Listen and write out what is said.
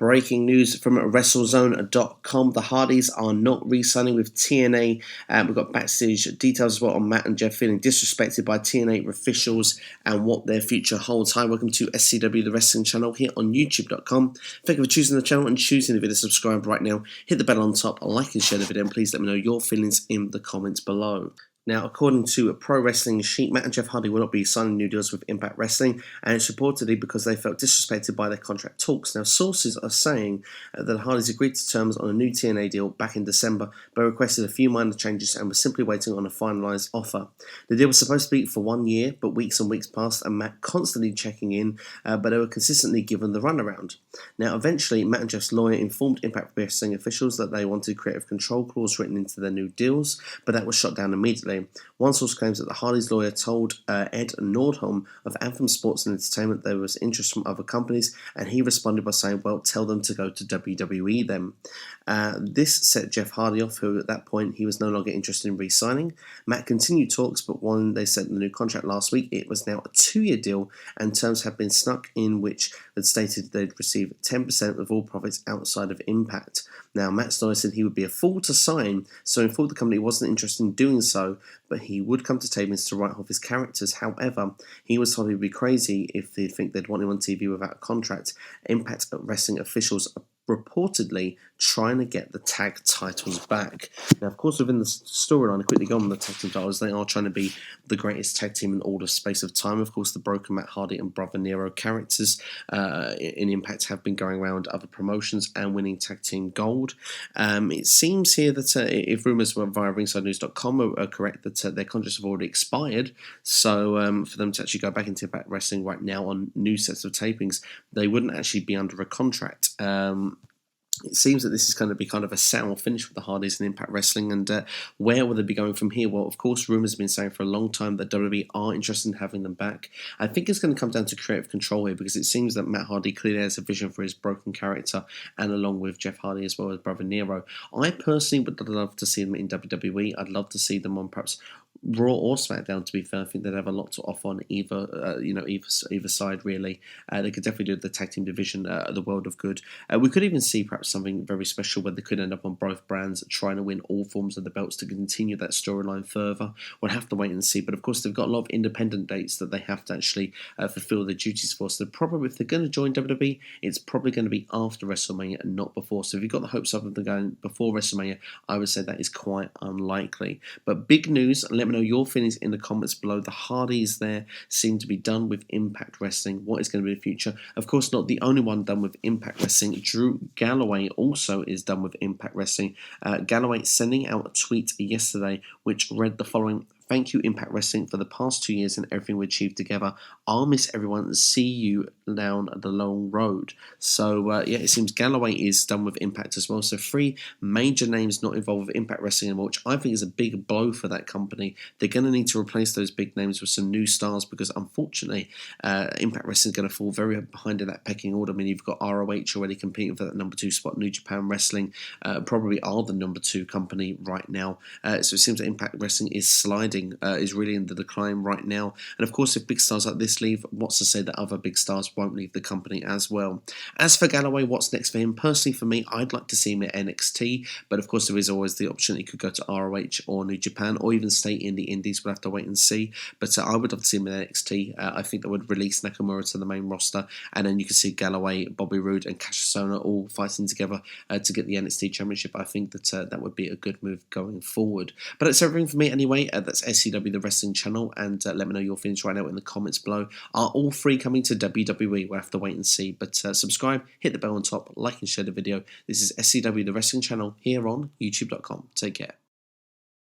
Breaking news from WrestleZone.com. The Hardys are not re-signing with TNA. We've got backstage details as well on Matt and Jeff feeling disrespected by TNA officials and what their future holds. Hi, welcome to SCW, the wrestling channel here on YouTube.com. Thank you for choosing the channel and choosing the video. Subscribe right now. Hit the bell on top, like and share the video, and please let me know your feelings in the comments below. Now, according to Pro Wrestling Sheet, Matt and Jeff Hardy will not be signing new deals with Impact Wrestling, and it's reportedly because they felt disrespected by their contract talks. Now, sources are saying that the Hardys agreed to terms on a new TNA deal back in December, but requested a few minor changes and were simply waiting on a finalised offer. The deal was supposed to be for 1 year, but weeks and weeks passed, and Matt constantly checking in, but they were consistently given the runaround. Now, eventually, Matt and Jeff's lawyer informed Impact Wrestling officials that they wanted creative control clause written into their new deals, but that was shot down immediately. One source claims that the Hardys' lawyer told Ed Nordholm of Anthem Sports and Entertainment there was interest from other companies, and he responded by saying, well, tell them to go to WWE then. This set Jeff Hardy off, who at that point he was no longer interested in re-signing. Matt continued talks, but when they sent the new contract last week, it was now a 2-year deal, and terms have been snuck in which had stated they'd receive 10% of all profits outside of Impact. Now, Matt's lawyer said he would be a fool to sign, so informed the company wasn't interested in doing so, but he would come to tapings to write off his characters. However, he was told he would be crazy if they'd think they'd want him on TV without a contract. Impact Wrestling officials reportedly trying to get the tag titles back. Now, of course, within the storyline, to quickly go on the tag team titles, they are trying to be the greatest tag team in all the space of time. Of course, the Broken Matt Hardy and Brother Nero characters in Impact have been going around other promotions and winning tag team gold. It seems here that if rumours via ringsidenews.com are correct, that their contracts have already expired. So for them to actually go back into Impact Wrestling right now on new sets of tapings, they wouldn't actually be under a contract. It seems that this is going to be kind of a sour finish with the Hardys and Impact Wrestling, and where will they be going from here? Well, of course, rumours have been saying for a long time that WWE are interested in having them back. I think it's going to come down to creative control here, because it seems that Matt Hardy clearly has a vision for his broken character, and along with Jeff Hardy as well as Brother Nero. I personally would love to see them in WWE. I'd love to see them on perhaps Raw or SmackDown. To be fair, I think they'd have a lot to offer on either side. Really, they could definitely do the tag team division, the World of Good. We could even see perhaps something very special where they could end up on both brands trying to win all forms of the belts to continue that storyline further. We'll have to wait and see. But of course, they've got a lot of independent dates that they have to actually fulfill their duties for. So probably, if they're going to join WWE, it's probably going to be after WrestleMania and not before. So if you've got the hopes of them going before WrestleMania, I would say that is quite unlikely. But big news. Let me know your feelings in the comments below. The Hardys there seem to be done with Impact Wrestling. What is going to be the future? Of course, not the only one done with Impact Wrestling. Drew Galloway also is done with Impact Wrestling. Galloway sending out a tweet yesterday which read the following: "Thank you, Impact Wrestling, for the past 2 years and everything we achieved together. I'll miss everyone and see you down the long road." So, yeah, it seems Galloway is done with Impact as well. So 3 major names not involved with Impact Wrestling anymore, which I think is a big blow for that company. They're going to need to replace those big names with some new stars, because unfortunately, Impact Wrestling is going to fall very behind in that pecking order. I mean, you've got ROH already competing for that number 2 spot. New Japan Wrestling probably are the number 2 company right now. So it seems that Impact Wrestling is sliding. Is really in the decline right now. And of course, if big stars like this leave, what's to say that other big stars won't leave the company as well? As for Galloway, what's next for him? Personally, for me, I'd like to see him at NXT, but of course, there is always the option he could go to ROH or New Japan, or even stay in the Indies. We'll have to wait and see. But I would love to see him at NXT. I think that would release Nakamura to the main roster, and then you could see Galloway, Bobby Roode, and Cassius Ohno all fighting together to get the NXT Championship. I think that that would be a good move going forward. But that's everything for me anyway. That's SCW, the wrestling channel, and let me know your feelings right now in the comments below. Are all 3 coming to WWE? We'll have to wait and see. But subscribe, hit the bell on top, like and share the video. This is SCW, the wrestling channel, here on YouTube.com. Take care.